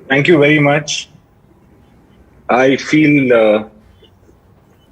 Thank you very much. I feel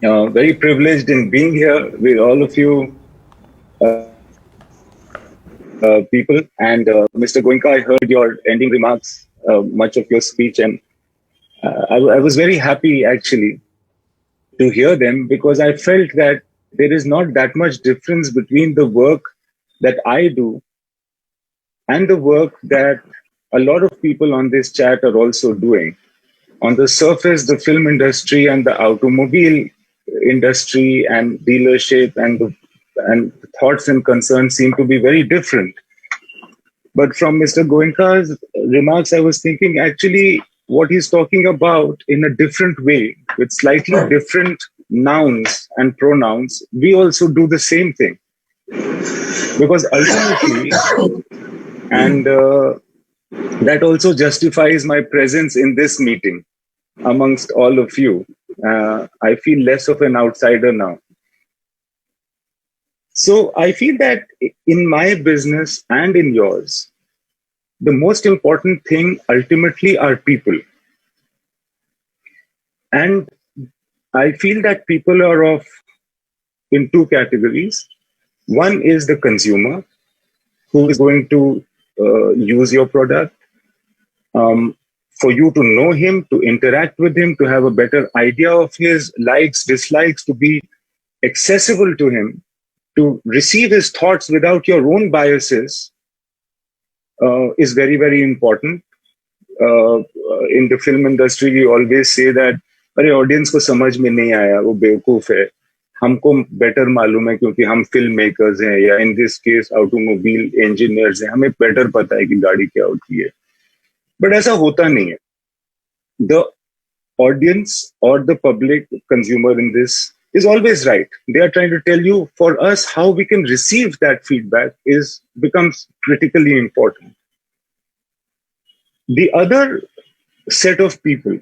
very privileged in being here with all of you people. And Mr. Goenka, I heard your ending remarks, much of your speech, and I was very happy actually to hear them because I felt that there is not that much difference between the work that I do and the work that a lot of people on this chat are also doing. On the surface, the film industry and the automobile industry and dealership and thoughts and concerns seem to be very different. But from Mr. Goenka's remarks, I was thinking actually what he's talking about in a different way with slightly different nouns and pronouns, we also do the same thing. Because ultimately, and that also justifies my presence in this meeting amongst all of you. I feel less of an outsider now. So I feel that in my business and in yours, the most important thing ultimately are people. And I feel that people are of in two categories. One is the consumer who is going to use your product. For you to know him, to interact with him, to have a better idea of his likes, dislikes, to be accessible to him, to receive his thoughts without your own biases is very, very important. In the film industry, we always say that अरे audience को समझ में नहीं आया वो बेवकूफ है हमको बेटर मालूम है क्योंकि हम फिल्म मेकर्स हैं या in this case automobile engineers हैं हमें बेटर पता है कि गाड़ी क्या होती है बट ऐसा होता नहीं है the audience or the public consumer in this is always right. They are trying to tell you for us how we can receive that feedback is becomes critically important. The other set of people,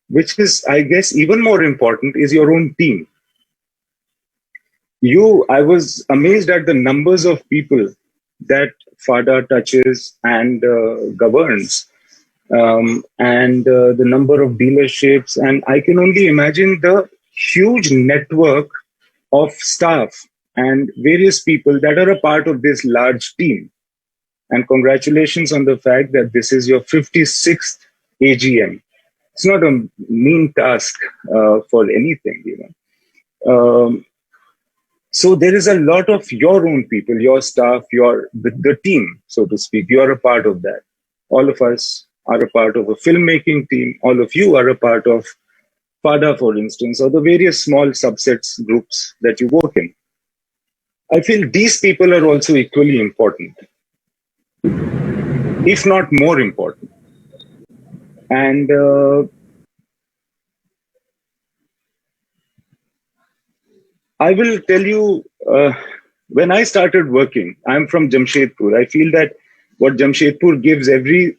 which is I guess even more important, is your own team. I was amazed at the numbers of people that FADA touches and governs and the number of dealerships. And I can only imagine the huge network of staff and various people that are a part of this large team. And congratulations on the fact that this is your 56th AGM. It's not a mean task for anything, you know. So there is a lot of your own people, your staff, the team, so to speak. You are a part of that. All of us are a part of a filmmaking team. All of you are a part of FADA, for instance, or the various small subsets groups that you work in. I feel these people are also equally important, if not more important. And I will tell you, when I started working, I'm from Jamshedpur. I feel that what Jamshedpur gives every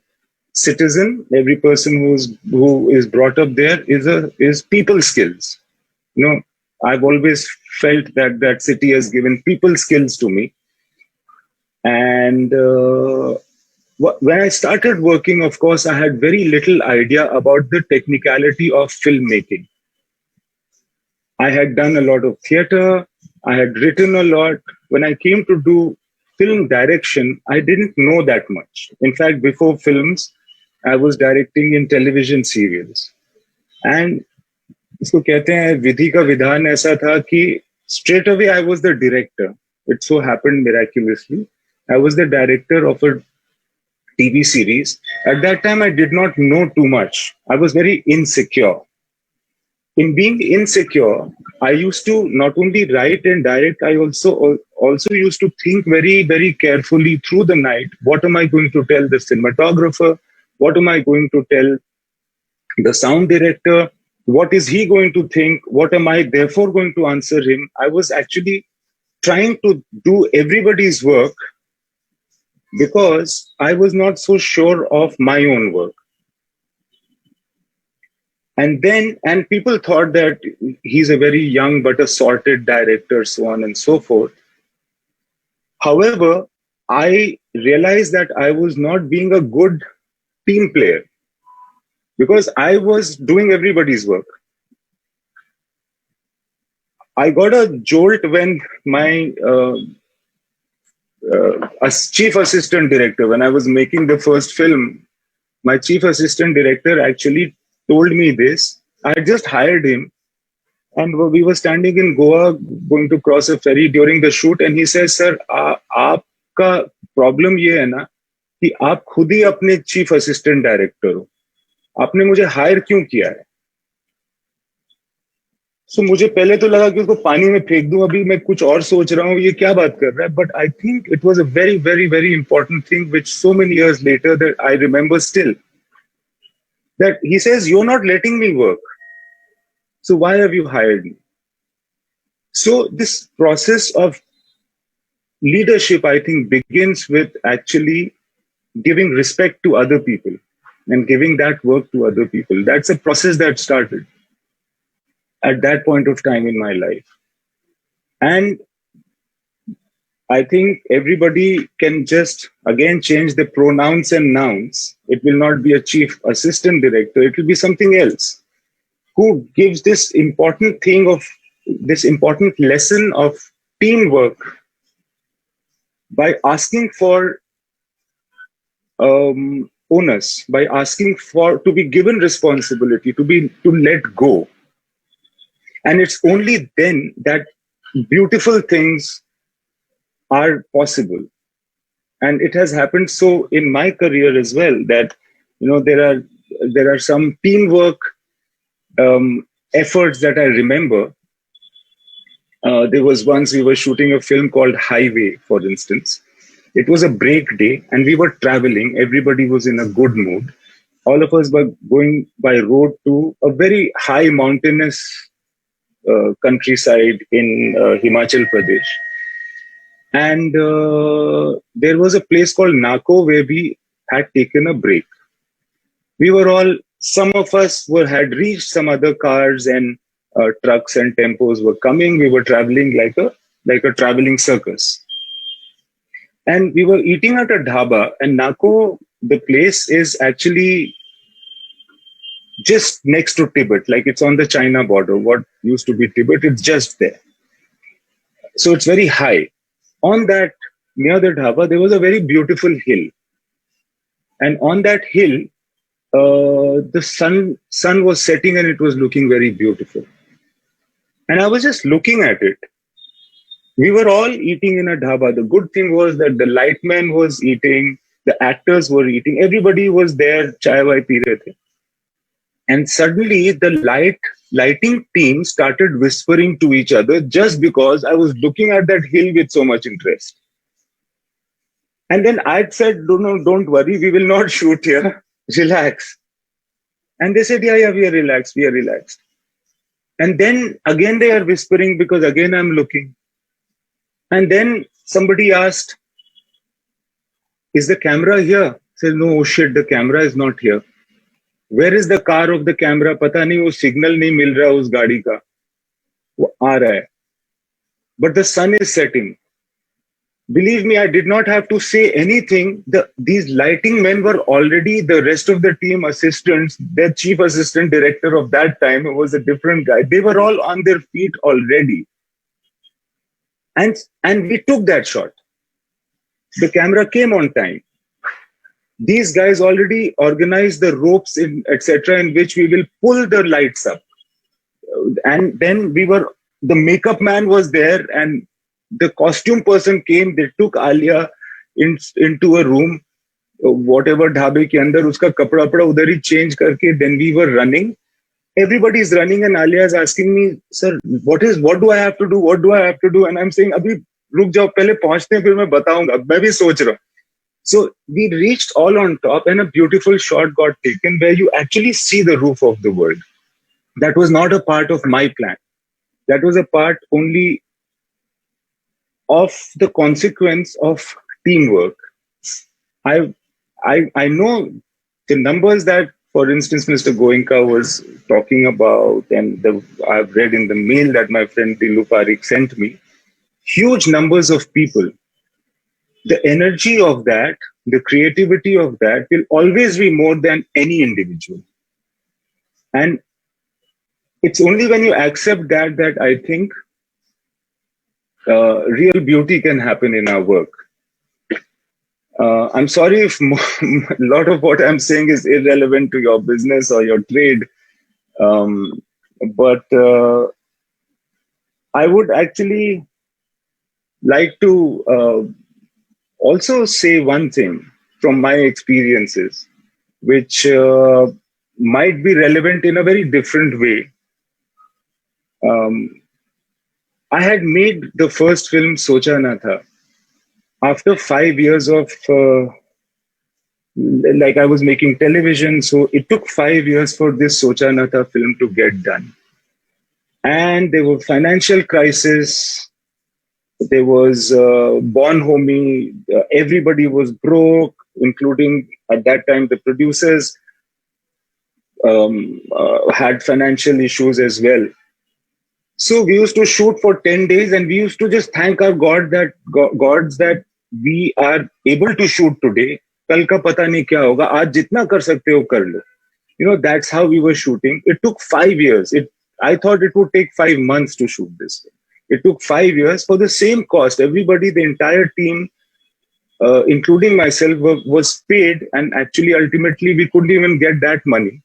citizen, every person who is brought up there is people skills. You know, I've always felt that that city has given people skills to me. And when I started working, of course, I had very little idea about the technicality of filmmaking. I had done a lot of theater. I had written a lot. When I came to do film direction, I didn't know that much. In fact, before films, I was directing in television serials. And इसको कहते हैं विधि का विधान ऐसा था कि straight away I was the director. It so happened miraculously. I was the director of a TV series. At that time, I did not know too much. I was very insecure. In being insecure, I used to not only write and direct, I also used to think very, very carefully through the night. What am I going to tell the cinematographer? What am I going to tell the sound director? What is he going to think? What am I therefore going to answer him? I was actually trying to do everybody's work because I was not so sure of my own work. And people thought that he's a very young but a sorted director, so on and so forth. However, I realized that I was not being a good team player. because I was doing everybody's work. I got a jolt when my as chief assistant director, when I was making the first film, my chief assistant director actually told me this. I just hired him, and we were standing in Goa, going to cross a ferry during the shoot, and he says, "Sir, आपका problem ये है ना कि आप खुद ही अपने chief assistant director हो, आपने मुझे हायर क्यों किया है?" सो मुझे पहले तो लगा कि उसको पानी में फेंक दूं, अभी मैं कुछ और सोच रहा हूँ, ये क्या बात कर रहा है. But I think it was a very very very important thing which so many years later that I remember still, that he says, "You're not letting me work, so why have you hired me?" So this process of leadership, I think, begins with actually giving respect to other people and giving that work to other people. That's a process that started at that point of time in my life. And I think everybody can just again change the pronouns and nouns. It will not be a chief assistant director, it will be something else who gives this important thing of this important lesson of teamwork by asking for onus, by asking for to be given responsibility, to let go. And it's only then that beautiful things are possible. And it has happened so in my career as well, that there are some teamwork efforts that I remember. There was once we were shooting a film called Highway, for instance. It was a break day and we were traveling. Everybody was in a good mood. All of us were going by road to a very high mountainous countryside in Himachal Pradesh. And there was a place called Nako where we had taken a break. We were all, some of us had reached, some other cars and trucks and tempos were coming. We were traveling like a traveling circus. And we were eating at a dhaba, and Nako, the place is actually just next to Tibet, like it's on the China border. What used to be Tibet, it's just there. So it's very high. On that, near the dhaba, there was a very beautiful hill. And on that hill, the sun was setting and it was looking very beautiful. And I was just looking at it. We were all eating in a dhaba. The good thing was that the lightman was eating, the actors were eating, everybody was there, chai vai pi rahe the. And suddenly the lighting team started whispering to each other just because I was looking at that hill with so much interest. And then I said, no, don't worry, we will not shoot here. Relax. And they said, yeah, we are relaxed, we are relaxed. And then again they are whispering because again I'm looking. And then somebody asked, is the camera here? I said, no, oh shit, the camera is not here. Where is the car of the camera? Pata nahi, wo signal nahi mil raha us gaadi ka. वो आ रहा है. But the sun is setting. Believe me, I did not have to say anything. These lighting men were already, the rest of the team assistants, their chief assistant director of that time was a different guy. They were all on their feet already. And we took that shot. The camera came on time. These guys already organized the ropes, etc., in which we will pull the lights up. And then the makeup man was there and the costume person came. They took Alia into a room, whatever dhabe ke andar, uska kapda udhar hi change karke. Then we were running. Everybody is running and Alia is asking me, sir, what do I have to do? What do I have to do? And I'm saying, abhi ruk jao, pehle pahunchte hain, fir main bataunga. Main bhi soch raha. So we reached all on top and a beautiful shot got taken where you actually see the roof of the world. That was not a part of my plan. That was a part only of the consequence of teamwork. I know the numbers that, for instance, Mr. Goenka was talking about, and I've read in the mail that my friend Dilu Parikh sent me, huge numbers of people. The energy of that, the creativity of that will always be more than any individual. And it's only when you accept that I think real beauty can happen in our work. I'm sorry if a lot of what I'm saying is irrelevant to your business or your trade, um, but I would actually like to also say one thing from my experiences, which might be relevant in a very different way. Um, I had made the first film Socha Na Tha after 5 years of like I was making television, so it took 5 years for this Socha Na Tha film to get done. And there were financial crisis. There was Bon Homie. Everybody was broke, including at that time the producers had financial issues as well. So we used to shoot for 10 days and we used to just thank our gods that we are able to shoot today. कल का पता नहीं क्या होगा, आज जितना कर सकते हो कर लो. You know, that's how we were shooting. It took 5 years. I thought it would take 5 months to shoot this. It took 5 years for the same cost. Everybody, the entire team, including myself, was paid, and actually, ultimately, we couldn't even get that money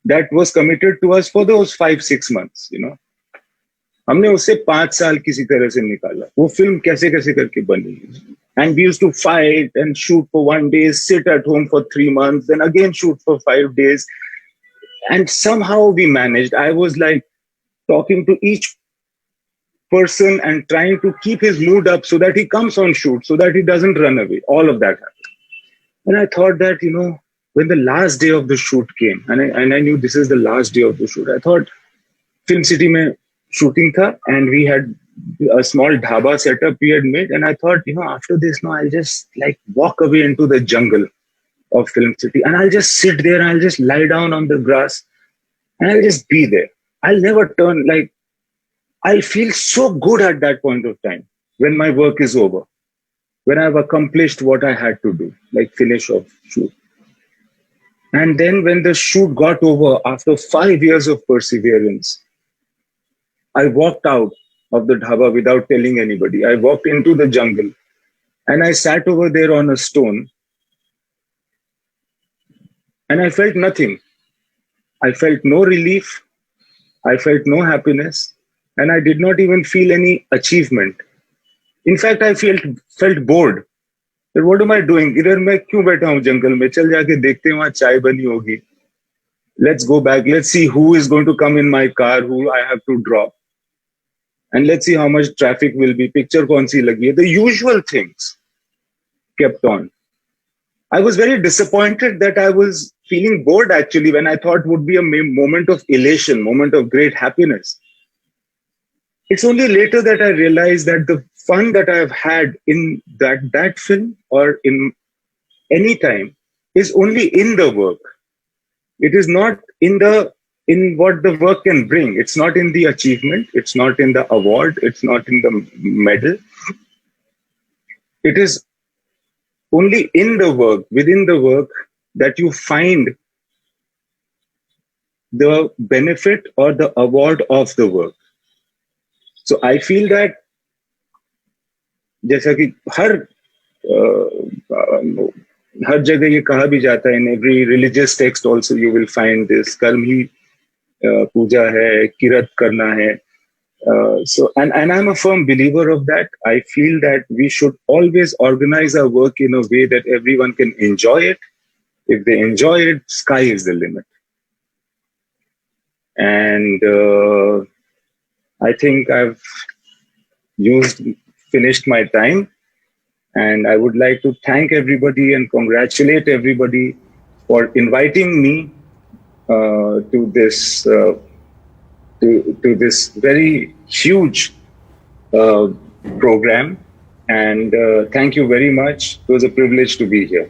that was committed to us for those 5-6 months. You know, हमने उससे 5 साल किसी तरह से निकाला. वो film कैसे कैसे करके बनी. And we used to fight and shoot for 1 day, sit at home for 3 months, then again shoot for 5 days. And somehow we managed. I was like talking to each person and trying to keep his mood up so that he comes on shoot, so that he doesn't run away. All of that happened. And I thought that, you know, when the last day of the shoot came, and I knew this is the last day of the shoot, I thought Film City mein shooting tha, and we had a small dhaba setup we had made. And I thought, you know, after this, no, I'll just like walk away into the jungle of Film City, and I'll just sit there and I'll just lie down on the grass and I'll just be there. I'll never turn, like, I'll feel so good at that point of time when my work is over, when I've accomplished what I had to do, like finish off shoot. And then when the shoot got over, after 5 years of perseverance, I walked out of the dhaba without telling anybody. I walked into the jungle and I sat over there on a stone and I felt nothing. I felt no relief. I felt no happiness. And I did not even feel any achievement. In fact, I felt bored. But what am I doing? इधर मैं क्यों बैठा हूँ जंगल में? चल जाके देखते हैं वहाँ चाय बनी होगी. Let's go back. Let's see who is going to come in my car, who I have to drop. And let's see how much traffic will be. Picture kaun si lagi hai. The usual things kept on. I was very disappointed that I was feeling bored actually when I thought would be a moment of elation, moment of great happiness. It's only later that I realized that the fun that I've had in that film or in any time is only in the work. It is not in what the work can bring. It's not in the achievement. It's not in the award. It's not in the medal. It is only in the work, within the work, that you find the benefit or the award of the work. So I feel that जैसा कि हर जगह ये कहा भी जाता है, in every religious text also you will find this, कर्म ही पूजा है, किरत करना है. So and I'm a firm believer of that. I feel that we should always organize our work in a way that everyone can enjoy it. If they enjoy it, sky is the limit. And I think I've finished my time. And I would like to thank everybody and congratulate everybody for inviting me to this very huge program. And thank you very much. It was a privilege to be here.